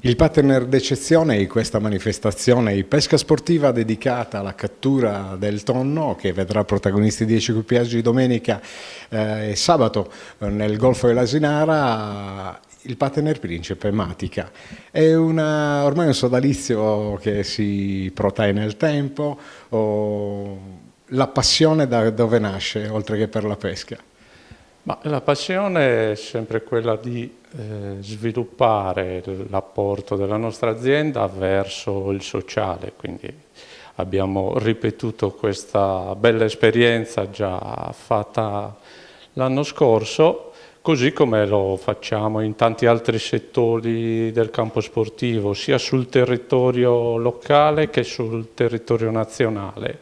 Il partner d'eccezione di questa manifestazione è pesca sportiva dedicata alla cattura del tonno, che vedrà protagonisti 10 equipaggi domenica e sabato nel Golfo dell'Asinara. Il partner principe Matica è ormai un sodalizio che si protrae nel tempo. La passione da dove nasce, oltre che per la pesca? Ma la passione è sempre quella di sviluppare l'apporto della nostra azienda verso il sociale, quindi abbiamo ripetuto questa bella esperienza già fatta l'anno scorso, così come lo facciamo in tanti altri settori del campo sportivo, sia sul territorio locale che sul territorio nazionale.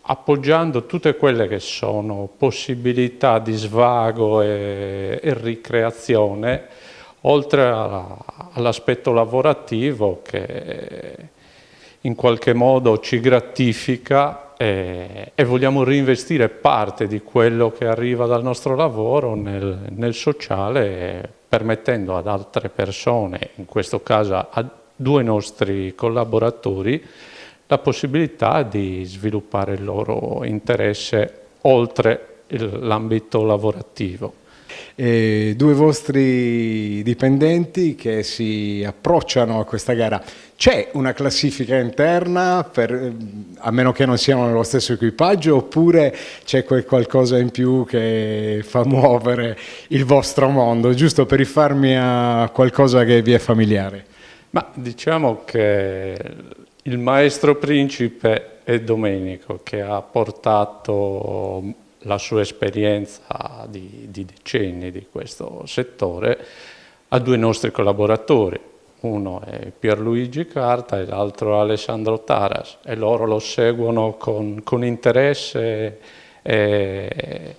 Appoggiando tutte quelle che sono possibilità di svago e ricreazione, oltre all'aspetto lavorativo che in qualche modo ci gratifica e vogliamo reinvestire parte di quello che arriva dal nostro lavoro nel sociale, permettendo ad altre persone, in questo caso a due nostri collaboratori, la possibilità di sviluppare il loro interesse oltre l'ambito lavorativo. Due vostri dipendenti che si approcciano a questa gara. C'è una classifica interna, a meno che non siano nello stesso equipaggio, oppure c'è qualcosa in più che fa muovere il vostro mondo, giusto per rifarmi a qualcosa che vi è familiare? Ma diciamo che il maestro principe è Domenico, che ha portato la sua esperienza di decenni di questo settore a due nostri collaboratori. Uno è Pierluigi Carta e l'altro Alessandro Taras, e loro lo seguono con interesse e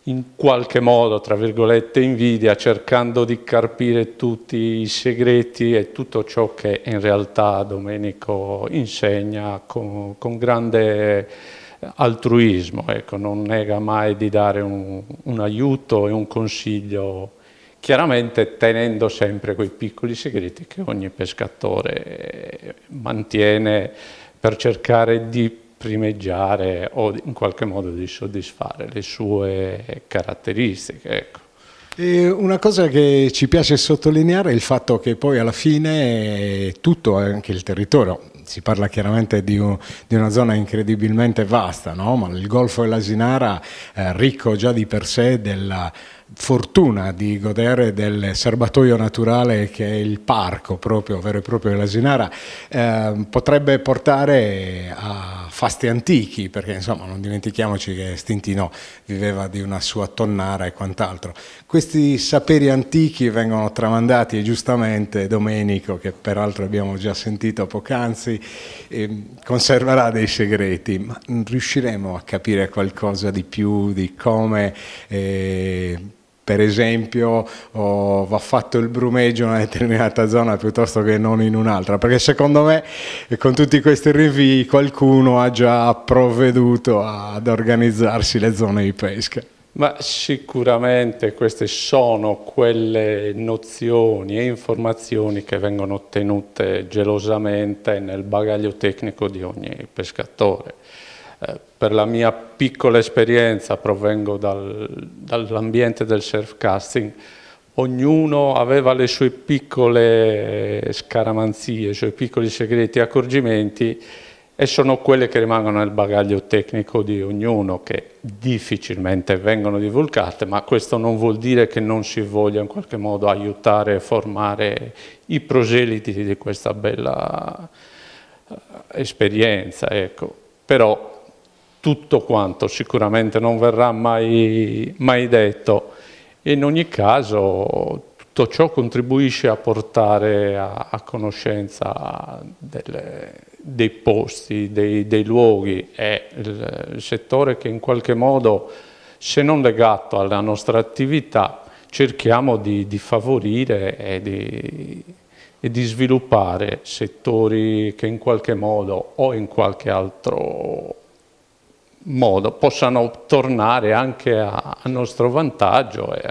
in qualche modo, tra virgolette, invidia, cercando di carpire tutti i segreti e tutto ciò che in realtà Domenico insegna con grande altruismo. Ecco, non nega mai di dare un aiuto e un consiglio, chiaramente tenendo sempre quei piccoli segreti che ogni pescatore mantiene per cercare di primeggiare o in qualche modo di soddisfare le sue caratteristiche. Ecco. E una cosa che ci piace sottolineare è il fatto che poi alla fine tutto, anche il territorio, si parla chiaramente di una zona incredibilmente vasta, no? Ma il Golfo dell'Asinara è ricco già di per sé della fortuna di godere del serbatoio naturale che è il parco proprio, vero e proprio dell'Asinara, potrebbe portare a fasti antichi, perché insomma non dimentichiamoci che Stintino viveva di una sua tonnara e quant'altro. Questi saperi antichi vengono tramandati e giustamente Domenico, che peraltro abbiamo già sentito poc'anzi, conserverà dei segreti, ma riusciremo a capire qualcosa di più di come per esempio va fatto il brumeggio in una determinata zona piuttosto che non in un'altra, perché secondo me con tutti questi rinvii qualcuno ha già provveduto ad organizzarsi le zone di pesca. Ma sicuramente queste sono quelle nozioni e informazioni che vengono ottenute gelosamente nel bagaglio tecnico di ogni pescatore. Per la mia piccola esperienza, provengo dall'ambiente del surfcasting, ognuno aveva le sue piccole scaramanzie, i suoi piccoli segreti e accorgimenti, e sono quelle che rimangono nel bagaglio tecnico di ognuno, che difficilmente vengono divulgate, ma questo non vuol dire che non si voglia in qualche modo aiutare e formare i proseliti di questa bella esperienza, ecco. Però tutto quanto sicuramente non verrà mai detto. In ogni caso tutto ciò contribuisce a portare a conoscenza dei posti, dei luoghi. È il settore che in qualche modo, se non legato alla nostra attività, cerchiamo di favorire e di sviluppare settori che in qualche modo o in qualche altro modo possano tornare anche a nostro vantaggio e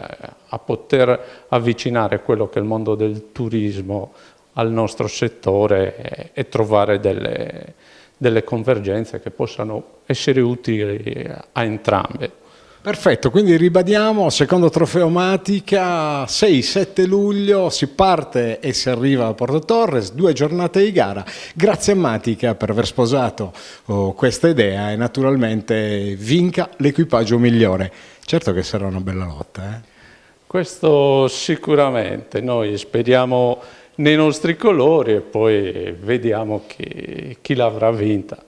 a poter avvicinare quello che è il mondo del turismo al nostro settore e trovare delle convergenze che possano essere utili a entrambe. Perfetto, quindi ribadiamo, secondo Trofeo Matica, 6-7 luglio si parte e si arriva a Porto Torres, 2 giornate di gara. Grazie a Matica per aver sposato questa idea e naturalmente vinca l'equipaggio migliore. Certo che sarà una bella lotta. Questo sicuramente, noi speriamo nei nostri colori e poi vediamo chi l'avrà vinta.